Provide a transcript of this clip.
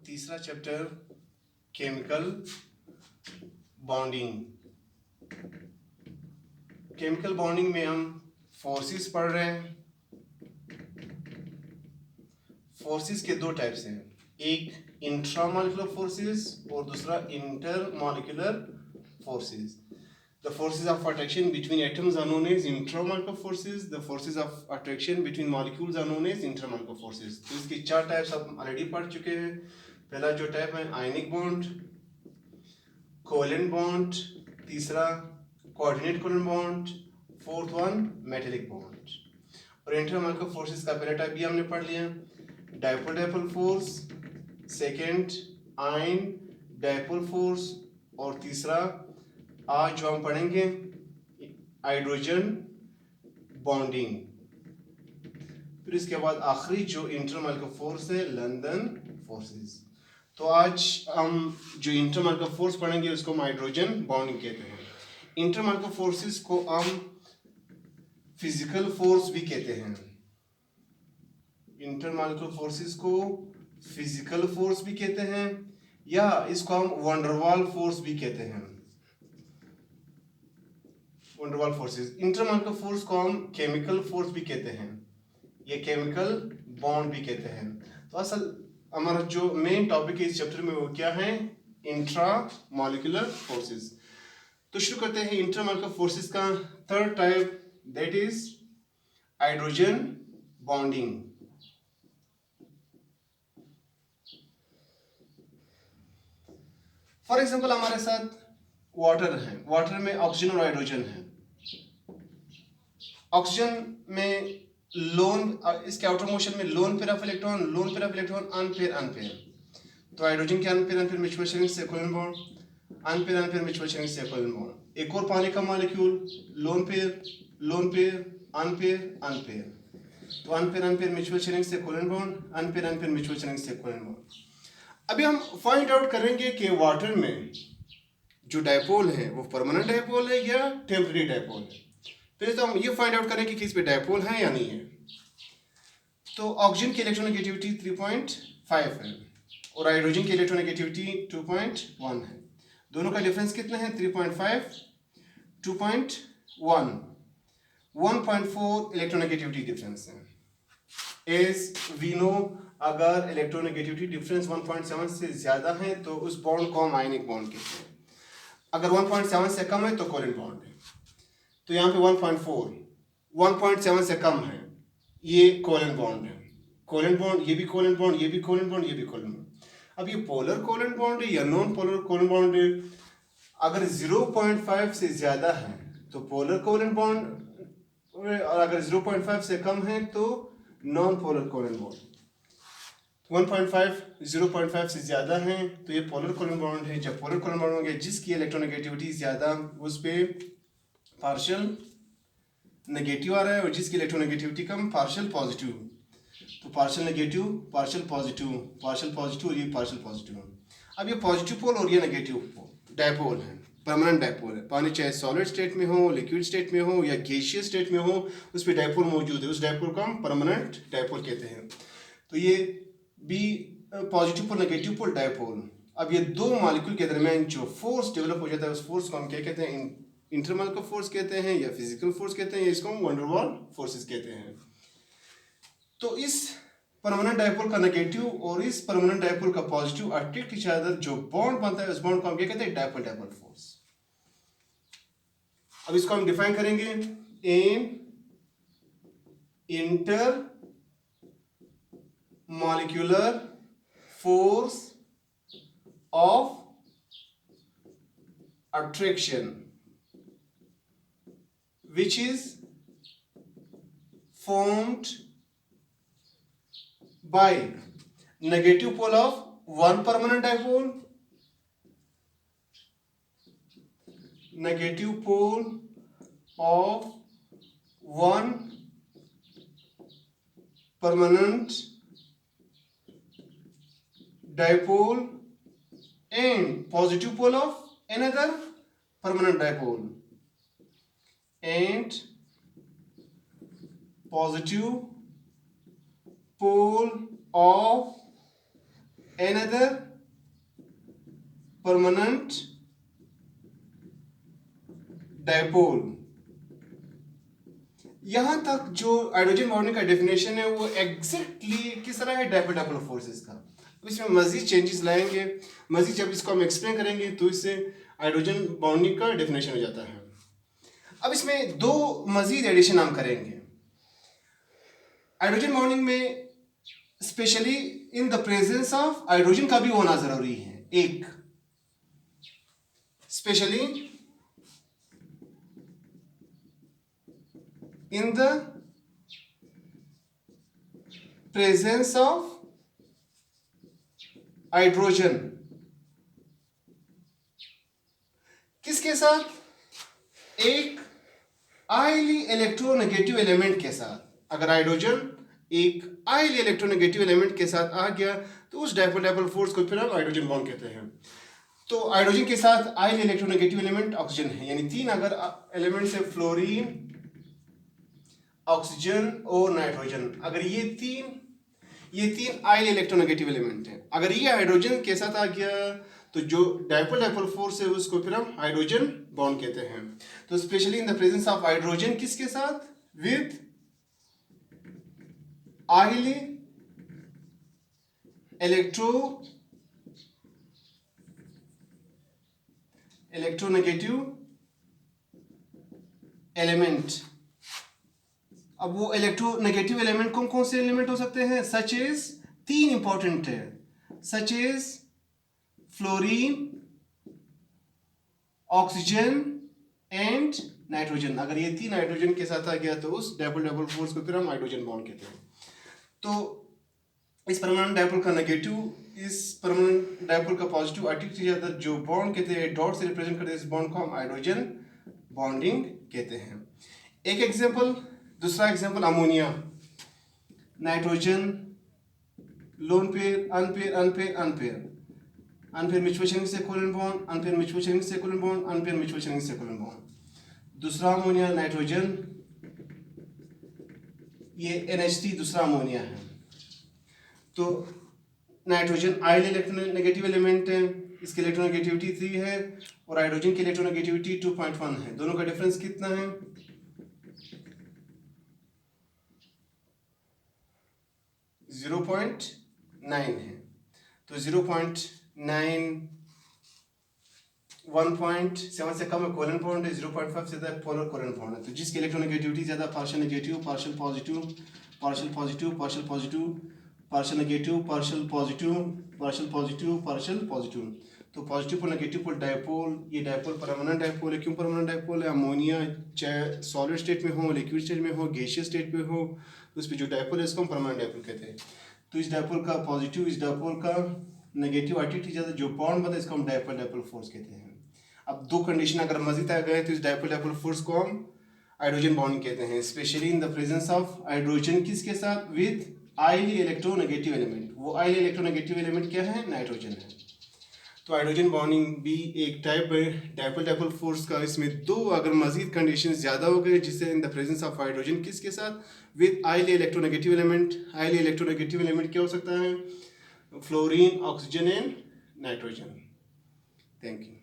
तीसरा chapter chemical bonding. Chemical bonding में हम फोर्सेस पढ़ रहे हैं। फोर्सेस के दो टाइप्स हैं, एक इंट्रामॉलिक्यूलर फोर्सेस और दूसरा intermolecular forces. The forces of attraction between atoms are known as intramolecular forces. The forces of attraction between molecules are known as intermolecular forces. तो इसके चार टाइप्स आप ऑलरेडी पढ़ चुके हैं। पहला जो टाइप है आयनिक बॉन्ड, कोवेलेंट बॉन्ड, तीसरा coordinate covalent bond, fourth one metallic bond. और इंटरमॉलिक्यूलर फोर्सेस का पहला टाइप भी हमने पढ़ लिया, dipole dipole force, second ion dipole force, और तीसरा आज जो हम पढ़ेंगे हाइड्रोजन बॉन्डिंग। फिर इसके बाद आखिरी जो इंटरमॉलिक्यूलर फोर्स है लंदन फोर्सेस। तो आज हम जो इंटरमॉलिक्यूलर फोर्स पढ़ेंगे उसको हम हाइड्रोजन बॉन्डिंग कहते हैं। इंटरमॉलिक्यूलर फोर्सेस को हम फिजिकल फोर्स भी कहते हैं। इंटरमॉलिक्यूलर फोर्सेस को फिजिकल फोर्स भी कहते हैं या इसको हम वंडरवाल फोर्स भी कहते हैं। Van der Waals forces. इंटरमॉलिक्यूलर फोर्स को हम केमिकल फोर्स भी कहते हैं, ये केमिकल बॉन्ड भी कहते हैं। तो असल हमारा जो मेन टॉपिक है इस चैप्टर में वो क्या है, इंट्रामॉलिक्यूलर फोर्सेस। तो शुरू करते हैं इंटरमॉलिक्यूलर फोर्सेस का third type, that is hydrogen bonding. For example हमारे साथ वाटर है, वाटर में ऑक्सीजन और हाइड्रोजन है। ऑक्सीजन में लोन, इसके आउटर मोशन में lone pair of electron, lone pair of electron, unpair unpair. तो हाइड्रोजन के अनपेयर अनपेयर म्यूचुअल शेयरिंग से covalent bond, unpair unpair mutual sharing से कोवेलेंट बॉन्ड। एक और पानी का molecule, lone pair unpair unpair. तो अनपेयर अनपेयर म्यूचुअल शेयरिंग से covalent bond, unpair unpair mutual sharing से कोवेलेंट बॉन्ड। अभी हम फाइंड आउट करेंगे कि वाटर में जो डायपोल है वो परमानेंट डायपोल है या टेम्परेरी डायपोल है। पहले तो हम ये फाइंड आउट करें कि किस पे डायपोल है या नहीं है। तो ऑक्सीजन की इलेक्ट्रोनेगेटिविटी 3.5 है और हाइड्रोजन की इलेक्ट्रोनेगेटिविटी 2.1 है। दोनों का डिफरेंस कितना है, 3.5 2.1, 1.4 इलेक्ट्रोनेगेटिविटी डिफरेंस है। एज वी नो, अगर इलेक्ट्रोनेगेटिविटी डिफरेंस 1.7 से ज्यादा है तो उस बॉन्ड को हम आयनिक बॉन्ड कहते हैं। अगर 1.7 से कम है तो कोवेलेंट बॉन्ड है। तो यहाँ पे 1.4, 1.7 से कम है, ये कोवेलेंट बॉन्ड है। कोवेलेंट बॉन्ड, ये भी कोवेलेंट बॉन्ड, ये भी कोवेलेंट बॉन्ड, ये भी कोवेलेंट बॉन्ड। अब ये पोलर कोवेलेंट बॉन्ड है या नॉन पोलर कोवेलेंट बॉन्ड है। अगर 0.5 से ज्यादा है तो पोलर कोवेलेंट बॉन्ड, और अगर 0.5 से कम है तो नॉन पोलर कोवेलेंट बॉन्ड। 1.5 0.5 से ज्यादा है तो ये पोलर कोवेलेंट बॉन्ड है। जब पोलर कोवेलेंट बॉन्ड होंगे जिसकी इलेक्ट्रोनेगेटिविटी ज्यादा, उस पे पार्शियल नेगेटिव आ रहा है, और जिसकी इलेक्ट्रोनेगेटिविटी कम पार्शियल पॉजिटिव। तो partial negative, partial positive, partial positive और ये पार्शियल पॉजिटिव। अब ये पॉजिटिव पोल और ये नेगेटिव पोल डायपोल है, परमानेंट डायपोल है। पानी चाहे सॉलिड स्टेट में हो, लिक्विड स्टेट में हो या गैसियस स्टेट में हो, उस पर डायपोल मौजूद है। उस डायपोल को हम परमानेंट डायपोल कहते हैं। तो ये भी positive pole negative pole dipole. अब ये दो मॉलिक्यूल के दरमियान जो फोर्स डेवलप हो जाता है उस फोर्स को हम क्या कहते हैं, इंटरमॉलिक्यूलर फोर्स कहते हैं या फिजिकल फोर्स कहते हैं, या इसको हम वंडरवाल फोर्सेस कहते हैं। तो इस परमानेंट डायपोल का नेगेटिव और इस परमानेंट डायपोल का पॉजिटिव अट्रैक्ट ईच अदर, जो बॉन्ड बनता है उस बॉन्ड को हम क्या कहते हैं, डायपोल डायपोल फोर्स। अब इसको हम डिफाइन करेंगे, an intermolecular force of attraction which is formed by negative pole of one permanent dipole, negative pole of one permanent dipole and positive pole of another permanent dipole, and positive pole of another permanent dipole। यहां तक जो hydrogen bonding का definition है वो exactly किस तरह है dipole dipole forces का। इसमें मजीद चेंजेस लाएंगे, मजीद जब इसको हम एक्सप्लेन करेंगे तो इससे हाइड्रोजन बॉन्डिंग का डेफिनेशन हो जाता है। अब इसमें दो मजीद एडिशन हम करेंगे हाइड्रोजन बॉन्डिंग में, specially in the presence of hydrogen का भी होना जरूरी है। एक specially in the presence of hydrogen, किसके साथ? एक हाईली इलेक्ट्रोनेगेटिव एलिमेंट के साथ। अगर हाइड्रोजन एक हाईली इलेक्ट्रोनेगेटिव एलिमेंट के साथ आ गया तो उस डायपोल डायपोल फोर्स को फिर हम हाइड्रोजन बॉन्ड कहते हैं। तो हाइड्रोजन के साथ हाईली इलेक्ट्रोनेगेटिव एलिमेंट ऑक्सीजन है, यानी तीन अगर एलिमेंट्स है फ्लोरीन, ऑक्सीजन और नाइट्रोजन, अगर ये तीन हाईली इलेक्ट्रोनेगेटिव एलिमेंट है, अगर ये हाइड्रोजन के साथ आ गया तो जो डायपोल डायपोल फोर्स है उसको फिर हम हाइड्रोजन बॉन्ड कहते हैं। तो specially in the presence of hydrogen किसके साथ? With highly electronegative element. अब वो इलेक्ट्रोनेगेटिव एलिमेंट कौन कौन से एलिमेंट हो सकते हैं? सच एज, तीन इंपॉर्टेंट है, such as fluorine, oxygen and nitrogen. अगर ये तीन हाइड्रोजन के साथ आ गया तो उस डायपोल डायपोल फोर्स को फिर हम हाइड्रोजन बॉन्ड कहते हैं। तो इस परमानेंट डायपोल का नेगेटिव, इस परमानेंट डायपोल का पॉजिटिव अट्रैक्ट किया जाता है, जो बॉन्ड कहते हैं डॉट से रिप्रेजेंट करते हैं, इस बॉन्ड को हम हाइड्रोजन बॉन्डिंग कहते हैं। एक एग्जांपल, दूसरा example ammonia, nitrogen lone pair unpair unpair unpair, unpair mutual sharing से covalent bond, unpair mutual sharing से covalent bond, unpair mutual sharing से कोवलेंट बॉन्ड। दूसरा अमोनिया नाइट्रोजन, ये NH3 दूसरा अमोनिया है। तो नाइट्रोजन हाईली इलेक्ट्रोनेगेटिव एलिमेंट है, इसकी इलेक्ट्रोनेगेटिविटी 3 है और हाइड्रोजन की इलेक्ट्रोनेगेटिविटी 2.1 है। दोनों का डिफरेंस कितना है? 0.9 है। तो 0.9 1.7 से कम है कोवलेंट बॉन्ड है, 0.5 से ज्यादा पोलर कोवलेंट बॉन्ड है। तो जिसकी इलेक्ट्रोनेगेटिविटी ज्यादा, partial negative, partial positive, partial positive, partial positive, partial negative, partial positive, partial positive, partial positive. तो पॉजिटिव और नेगेटिव पोल डायपोल, ये डायपोल परमानेंट डायपोल है। क्यों परमानेंट डायपोल है? अमोनिया चाहे सॉलिड स्टेट में हो, लिक्विड स्टेट में हो, गैसियस स्टेट में हो, तो उस पर जो डायपोल है इसको हम परमानेंट डायपोल कहते हैं। तो इस डायपोल का पॉजिटिव, इस डायपोल का नेगेटिव अट्रैक्ट जाता है, जो बॉन्ड बनता है इसको हम डायपोल डायपोल फोर्स कहते हैं। अब दो कंडीशन अगर मजीद आ गए तो इस डायपोल डायपोल फोर्स को हम हाइड्रोजन बॉन्ड कहते हैं, specially in the presence of hydrogen किसके साथ? With highly electronegative element. वो हाईली इलेक्ट्रोनेगेटिव एलिमेंट क्या है? नाइट्रोजन है। तो हाइड्रोजन बॉन्डिंग भी एक टाइप है डायपोल डायपोल फोर्स का। इसमें दो अगर मजीद कंडीशन ज़्यादा हो गए, जिससे in the presence of hydrogen किसके साथ? With highly electronegative element. Highly electronegative element क्या हो सकता है? Fluorine, oxygen and nitrogen. Thank you.